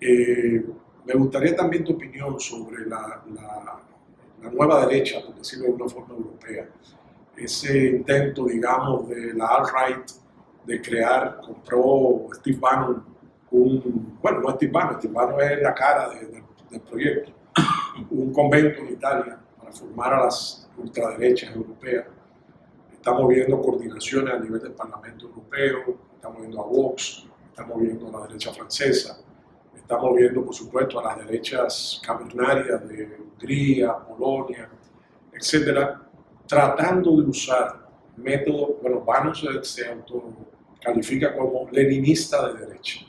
me gustaría también tu opinión sobre la nueva derecha, por decirlo de una forma europea. Ese intento, digamos, de la alt-right de crear, compró Steve Bannon bueno, no Steve Bannon es la cara del proyecto, un convento en Italia para formar a las ultraderechas europeas. Estamos viendo coordinaciones a nivel del Parlamento Europeo, estamos viendo a Vox, estamos viendo a la derecha francesa, estamos viendo, por supuesto, a las derechas cavernarias de Hungría, Polonia, etcétera, tratando de usar métodos. Bueno, Bannon se autocalifica como leninista de derecha,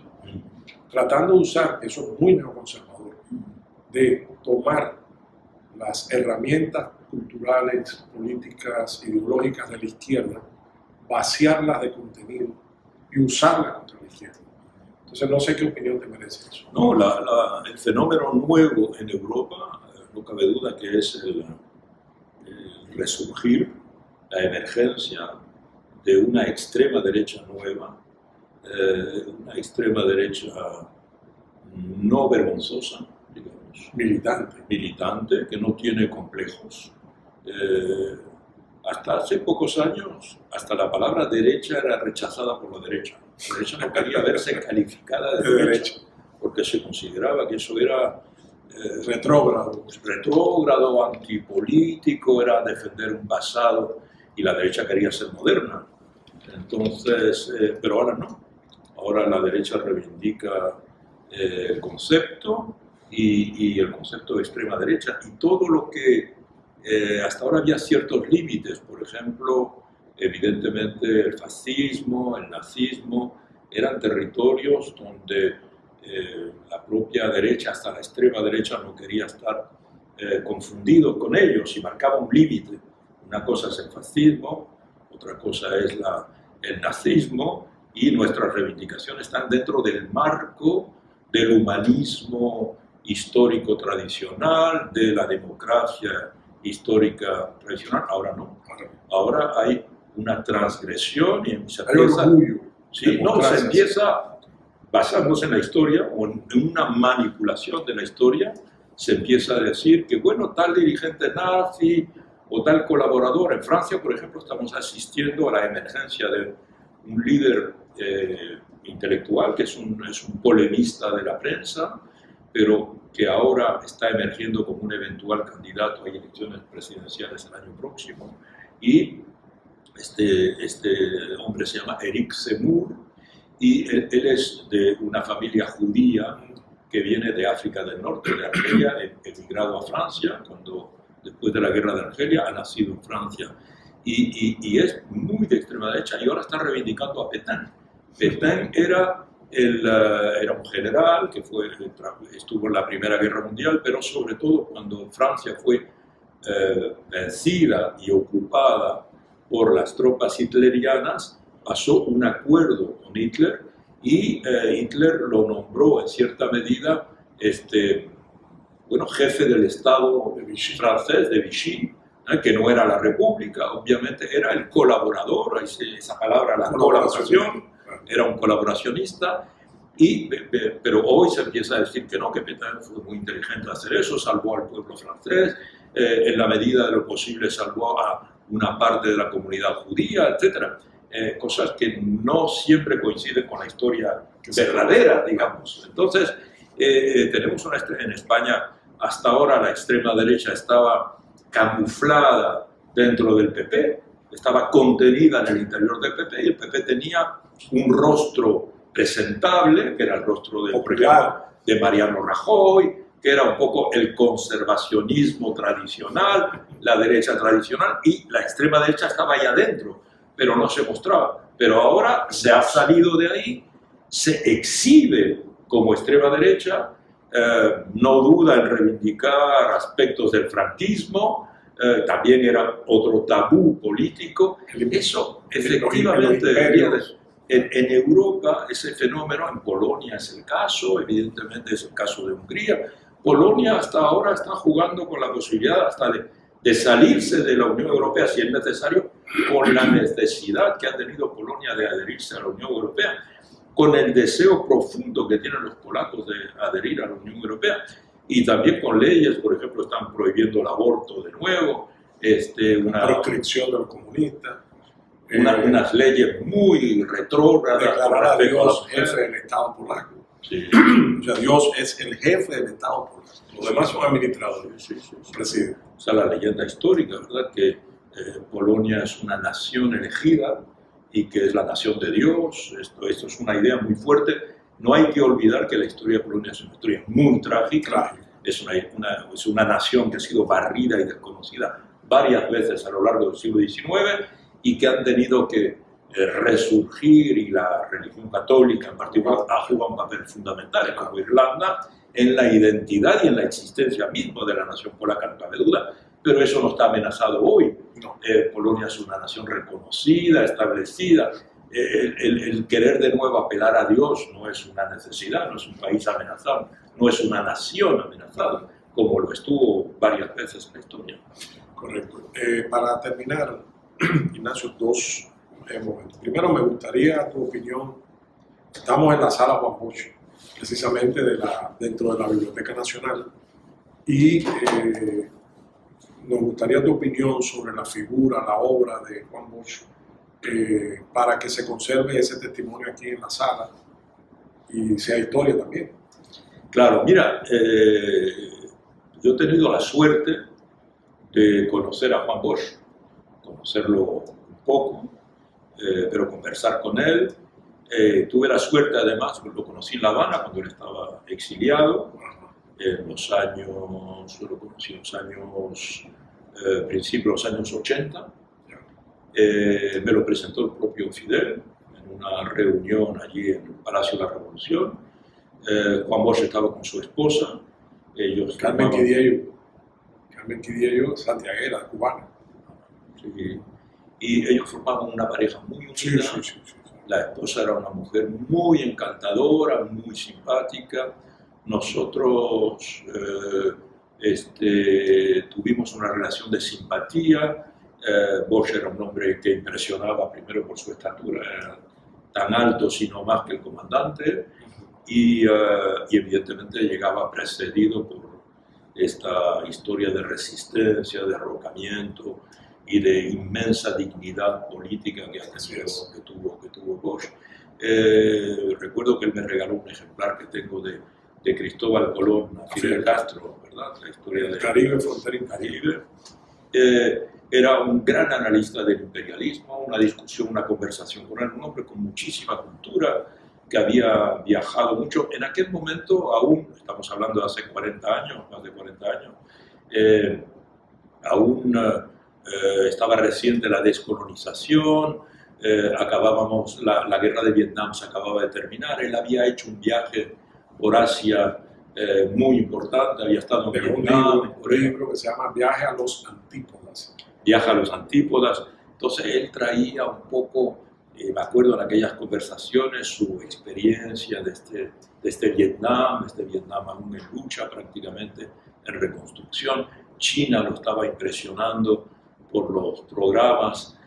tratando de usar, eso es muy neoconservador, de tomar las herramientas culturales, políticas, ideológicas de la izquierda, vaciarlas de contenido y usarlas contra la izquierda. Entonces no sé qué opinión te merece eso. No, el fenómeno nuevo en Europa, no cabe duda que es el resurgir, la emergencia de una extrema derecha nueva, una extrema derecha no vergonzosa, digamos, militante, que no tiene complejos. Hasta hace pocos años, hasta la palabra derecha era rechazada por la derecha. La derecha no quería verse calificada de derecha, porque se consideraba que eso era retrógrado, antipolítico, era defender un pasado, y la derecha quería ser moderna. Entonces, pero ahora no. Ahora la derecha reivindica el concepto y el concepto de extrema derecha, y todo lo que hasta ahora había ciertos límites. Por ejemplo, evidentemente el fascismo, el nazismo eran territorios donde la propia derecha, hasta la extrema derecha, no quería estar confundido con ellos y marcaba un límite. Una cosa es el fascismo, otra cosa es el nazismo, y nuestras reivindicaciones están dentro del marco del humanismo histórico tradicional, de la democracia histórica tradicional. Ahora no. Ahora hay una transgresión y se empieza, basándose en la historia o en una manipulación de la historia, se empieza a decir que, bueno, tal dirigente nazi o tal colaborador. En Francia, por ejemplo, estamos asistiendo a la emergencia de un líder intelectual que es un polemista de la prensa, pero que ahora está emergiendo como un eventual candidato a elecciones presidenciales el año próximo. Y este hombre se llama Eric Zemmour, y él es de una familia judía que viene de África del Norte, de Argelia, emigrado a Francia, después de la guerra de Argelia, ha nacido en Francia. Y es muy de extrema derecha y ahora está reivindicando a Pétain. Pétain era un general que estuvo en la Primera Guerra Mundial, pero sobre todo cuando Francia fue vencida y ocupada por las tropas hitlerianas, pasó un acuerdo con Hitler y Hitler lo nombró en cierta medida jefe del Estado francés de Vichy, que no era la República, obviamente era el colaborador, esa palabra, la colaboración, era un colaboracionista, pero hoy se empieza a decir que no, que Pétain fue muy inteligente hacer eso, salvó al pueblo francés, en la medida de lo posible salvó a una parte de la comunidad judía, etc. Cosas que no siempre coinciden con la historia verdadera, digamos. Entonces, tenemos en España, hasta ahora la extrema derecha estaba camuflada dentro del PP, estaba contenida en el interior del PP y el PP tenía un rostro presentable, que era el rostro de Mariano Rajoy, que era un poco el conservacionismo tradicional, la derecha tradicional, y la extrema derecha estaba ahí adentro, pero no se mostraba. Pero ahora se ha salido de ahí, se exhibe como extrema derecha, no duda en reivindicar aspectos del franquismo, también era otro tabú político. Eso efectivamente en Europa, ese fenómeno, en Polonia es el caso, evidentemente es el caso de Hungría. Polonia hasta ahora está jugando con la posibilidad hasta de salirse de la Unión Europea si es necesario, con la necesidad que ha tenido Polonia de adherirse a la Unión Europea, con el deseo profundo que tienen los polacos de adherir a la Unión Europea, y también con leyes, por ejemplo, están prohibiendo el aborto de nuevo, una proscripción de los comunistas, unas leyes muy retrógradas. Declarar a Dios jefe del Estado polaco. Sí. O sea, Dios es el jefe del Estado polaco. Los demás son administradores. Sí. Presidente. O sea, la leyenda histórica, ¿verdad? Que Polonia es una nación elegida y que es la nación de Dios. Esto es una idea muy fuerte. No hay que olvidar que la historia de Polonia es una historia muy trágica. Es una nación que ha sido barrida y desconocida varias veces a lo largo del siglo XIX y que han tenido que resurgir, y la religión católica en particular ha jugado un papel fundamental, como Irlanda, en la identidad y en la existencia misma de la nación polaca, no cabe duda. Pero eso no está amenazado hoy. No. Polonia es una nación reconocida, establecida. El querer de nuevo apelar a Dios no es una necesidad, no es un país amenazado, no es una nación amenazada, como lo estuvo varias veces en la historia. Correcto. Para terminar, Ignacio, dos momentos. Primero, me gustaría tu opinión. Estamos en la sala Juan Bosch, precisamente dentro de la Biblioteca Nacional, y nos gustaría tu opinión sobre la figura, la obra de Juan Bosch, para que se conserve ese testimonio aquí en la sala y sea historia también. Claro, mira, yo he tenido la suerte de conocer a Juan Bosch, conocerlo un poco, pero conversar con él. Tuve la suerte, además, lo conocí en La Habana cuando él estaba exiliado, en los años, yo lo conocí en los años, principios de los años 80. Me lo presentó el propio Fidel en una reunión allí en el Palacio de la Revolución. Juan Bosch estaba con su esposa. Ellos Carmen Quidiello, santiaguera, cubana. Sí. Y ellos formaban una pareja muy unida. Sí. La esposa era una mujer muy encantadora, muy simpática. Nosotros tuvimos una relación de simpatía. Bosch era un hombre que impresionaba primero por su estatura, era tan alto sino más que el comandante, y evidentemente llegaba precedido por esta historia de resistencia, de derrocamiento y de inmensa dignidad política que tuvo Bosch. Recuerdo que él me regaló un ejemplar que tengo de Cristóbal Colón a Fidel Castro, ¿verdad? La historia del Caribe, frontera y Caribe. Era un gran analista del imperialismo, una discusión, una conversación con él, un hombre con muchísima cultura, que había viajado mucho. En aquel momento aún, estamos hablando de hace 40 años, más de 40 años, aún estaba reciente la descolonización, acabábamos, la guerra de Vietnam se acababa de terminar, él había hecho un viaje por Asia muy importante, había estado en Vietnam, un libro que se llama Viaje a los Antípodas. Viaje a los Antípodas. Entonces él traía un poco, me acuerdo en aquellas conversaciones, su experiencia de este Vietnam aún en lucha prácticamente, en reconstrucción. China lo estaba impresionando por los programas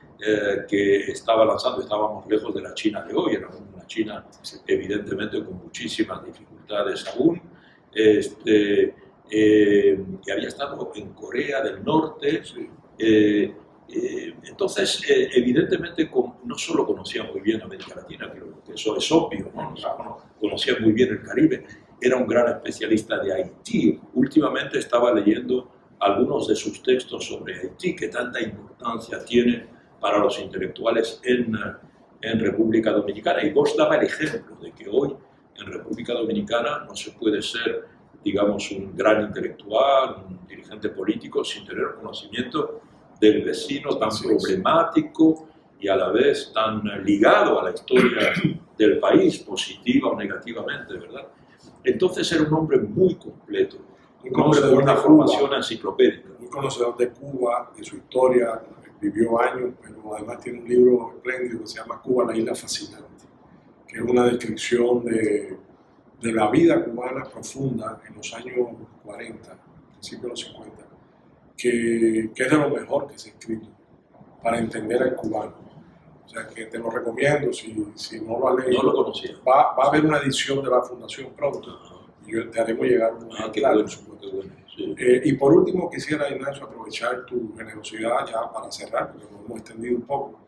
que estaba lanzando. Estábamos lejos de la China de hoy, era una China evidentemente con muchísimas dificultades aún. Que había estado en Corea del Norte. Entonces, evidentemente, no solo conocía muy bien América Latina, creo que eso es obvio, ¿no? Conocía muy bien el Caribe, era un gran especialista de Haití. Últimamente estaba leyendo algunos de sus textos sobre Haití, que tanta importancia tiene para los intelectuales en República Dominicana. Y vos daba el ejemplo de que hoy en República Dominicana no se puede ser, digamos, un gran intelectual, un dirigente político sin tener conocimiento del vecino tan problemático y a la vez tan ligado a la historia del país, positiva o negativamente, ¿verdad? Entonces era un hombre muy completo, un hombre con una formación enciclopédica. Un conocedor de Cuba, de su historia, vivió años, pero además tiene un libro espléndido que se llama Cuba, la isla fascinante, que es una descripción de la vida cubana profunda en los años 40, principios de los 50, que es de lo mejor que se ha escrito para entender al cubano. O sea, que te lo recomiendo, si no lo has leído. No lo conocía. Va a haber una edición de la Fundación pronto, y yo te haremos llegar un ejemplar. Bueno, sí. Y por último, quisiera, Ignacio, aprovechar tu generosidad ya para cerrar, porque nos hemos extendido un poco,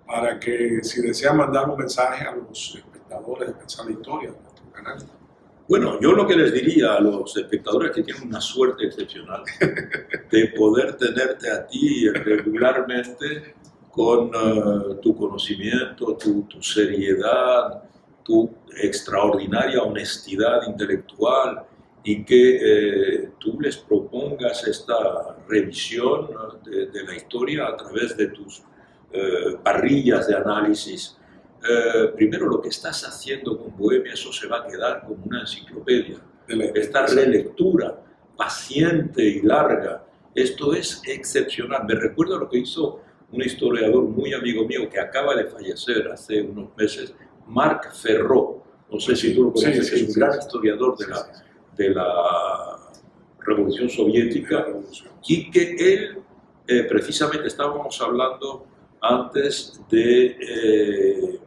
para que si deseas mandar un mensaje a los espectadores de Pensar la Historia de nuestro canal. Bueno, yo lo que les diría a los espectadores es que tienen una suerte excepcional de poder tenerte a ti regularmente con tu conocimiento, tu seriedad, tu extraordinaria honestidad intelectual y que tú les propongas esta revisión de la historia a través de tus parrillas de análisis. Primero, lo que estás haciendo con Bohemia, eso se va a quedar como una enciclopedia. Esta relectura paciente y larga, esto es excepcional. Me recuerda lo que hizo un historiador muy amigo mío que acaba de fallecer hace unos meses, Marc Ferró. No sé si tú lo conoces, es un gran historiador de la Revolución Soviética, y que él, precisamente estábamos hablando antes de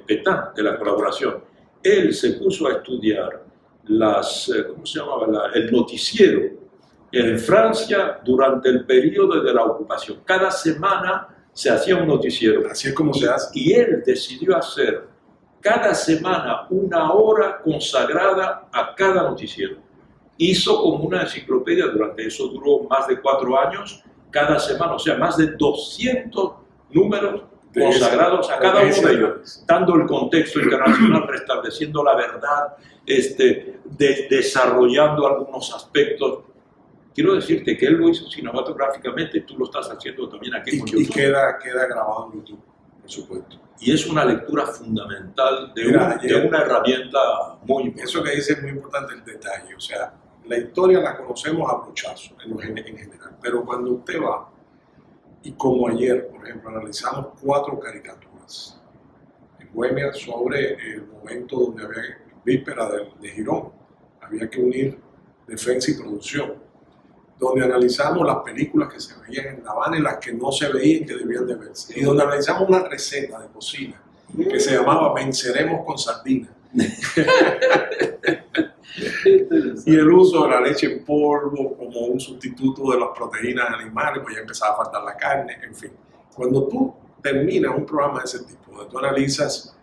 Pétain, de la colaboración. Él se puso a estudiar ¿cómo se llamaba? El noticiero en Francia durante el periodo de la ocupación. Cada semana se hacía un noticiero. Así es como se hace. Y él decidió hacer cada semana una hora consagrada a cada noticiero. Hizo como una enciclopedia, durante eso duró más de 4 años, cada semana, o sea, más de 200 números consagrados a cada uno de ellos, dando el contexto internacional, restableciendo la verdad, desarrollando algunos aspectos. Quiero decirte que él lo hizo cinematográficamente, tú lo estás haciendo también aquí con YouTube. Y queda grabado en YouTube, por supuesto. Y es una lectura fundamental de una herramienta muy importante. Eso que dice es muy importante, el detalle. O sea, la historia la conocemos a brochazo en general, pero cuando usted va, y como ayer, por ejemplo, analizamos 4 caricaturas en Bohemia sobre el momento donde había víspera de Girón, había que unir defensa y producción, donde analizamos las películas que se veían en La Habana y las que no se veían que debían de verse, y donde analizamos una receta de cocina que se llamaba Venceremos con Sardina. Y el uso de la leche en polvo como un sustituto de las proteínas animales, pues ya empezaba a faltar la carne, en fin. Cuando tú terminas un programa de ese tipo, donde tú analizas,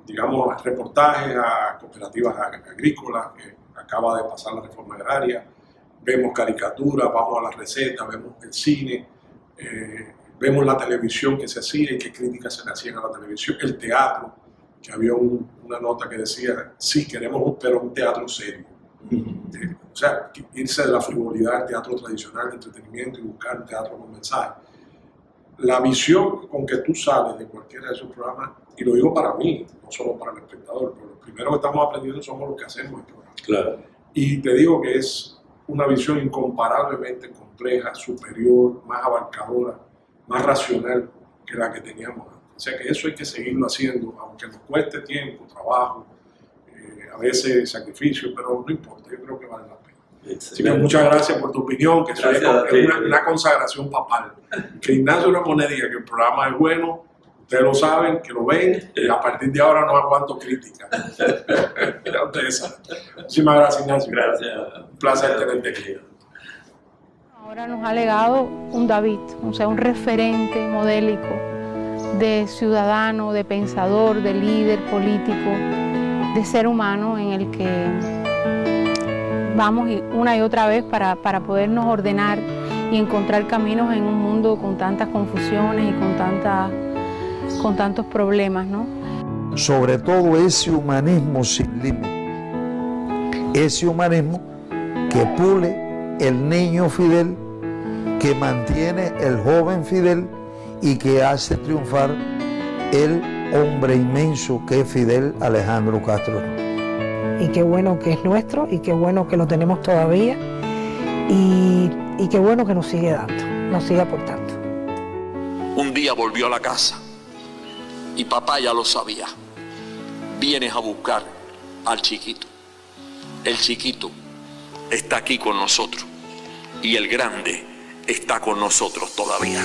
digamos, reportajes a cooperativas agrícolas, que acaba de pasar la reforma agraria, vemos caricaturas, vamos a las recetas, vemos el cine, vemos la televisión que se hacía y qué críticas se le hacían a la televisión, el teatro, que había una nota que decía, sí, queremos pero un teatro serio. O sea, irse de la frivolidad al teatro tradicional de entretenimiento y buscar un teatro con mensaje. La visión con que tú sales de cualquiera de esos programas, y lo digo para mí, no solo para el espectador, pero lo primero que estamos aprendiendo somos los que hacemos el programa. Claro. Y te digo que es una visión incomparablemente compleja, superior, más abarcadora, más racional que la que teníamos antes. O sea que eso hay que seguirlo haciendo, aunque nos cueste tiempo, trabajo, a veces sacrificio, pero no importa, yo creo que vale la pena. Así que muchas gracias por tu opinión, que es una consagración papal. Que Ignacio Ramonet diga que el programa es bueno, ustedes lo saben, que lo ven, y a partir de ahora no aguanto críticas. Ya ustedes saben. Muchísimas gracias, Ignacio. Gracias. Un placer tenerte aquí. Ahora nos ha legado un David, o sea, un referente modélico de ciudadano, de pensador, de líder político, de ser humano en el que vamos una y otra vez para podernos ordenar y encontrar caminos en un mundo con tantas confusiones y con tantos problemas, ¿no? Sobre todo ese humanismo sin límite, ese humanismo que pule el niño Fidel, que mantiene el joven Fidel y que hace triunfar el hombre inmenso que es Fidel Alejandro Castro. Y qué bueno que es nuestro, y qué bueno que lo tenemos todavía, y qué bueno que nos sigue dando, nos sigue aportando. Un día volvió a la casa y papá ya lo sabía. Vienes a buscar al chiquito. El chiquito está aquí con nosotros y el grande está con nosotros todavía.